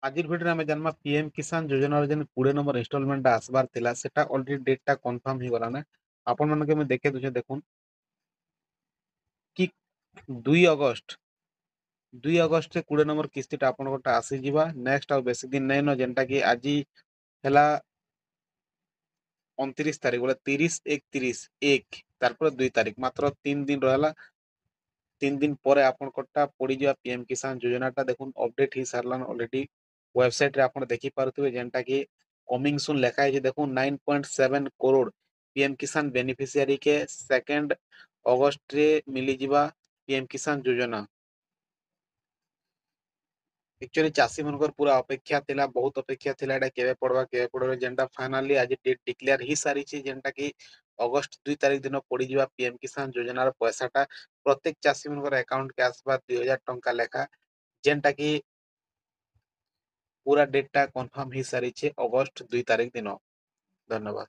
আজির ভিডিওରେ ଆମେ ଜାଣିବା ପିଏମ୍ କିଷାନ ଯୋଜନାର ଯେନ୍ 20 ନମ୍ବର ଇନଷ୍ଟଲମେଣ୍ଟଟା ଆସିବାର ଥିଲା ସେଟା ଅଲରେଡି ଡେଟଟା କନଫର୍ମ ହେଇଗଲାନେ। ଆପଣମାନଙ୍କୁ ମୁଁ ଦେଖେଇ ଦଉଛେ ଦେଖୁନ୍ କି 2 ଅଗଷ୍ଟ 2 ଅଗଷ୍ଟରେ 20 ନମ୍ବର କିସ୍ତିଟା ଆପଣଙ୍କଟା ଆସିଯିବା। ନେକ୍ସଟ ଆଉ ବେଶୀ ଦିନ ନାଇଁନ ଯେନ୍ଟା କି ଆଜି ହେଲା 29 ତାରିଖ ବୋଲେ 30 31 1 ତାରପରେ 2 ତାରିଖ ମାତ୍ର 3 ଦିନ ରହିଲା। 3 ଦିନ ପରେ ଆପଣଙ୍କଟା ପଡିଯିବା ପିଏମ୍ କିଷାନ ଯୋଜନାଟା ଦେଖୁନ୍ ଅପଡେଟ ହେଇ ସାରିଲାନ ଅଲରେଡି। ୱେବସାଇଟ ରେ ଆପଣ ଦେଖି ପାରୁଥିବେ ଯେନ୍ଟା କି କମିଂ ସୁନ୍ ଲେଖା ହେଇଛି ଦେଖୁନ୍ 9.7 କରୋड़ ପିଏମ୍ କିଷାନ ବେନିଫିସିଆରୀ के 2 ଅଗଷ୍ଟ ରେ ମିଲିଯିବା ପିଏମ୍ କିଷାନ ଯୋଜନା। एक्चुअली चाषी मनकर पूरा अपेक्षा थिला, बहुत अपेक्षा थिला एटा केबे पड़वा जेनटा फाइनली आज डेट डिक्लेयर ही सारी छी जेनटा कि अगस्त 2 तारिख दिन पड़ी जिवा पीएम किसान योजनार पैसाटा प्रत्येक चाषी मनकर अकाउंट के आसबा 2000 टंका लेखा जेनटा कि पूरा डेटटा कन्फर्म ही सारी छी अगस्त 2 तारिख दिन। धन्यवाद।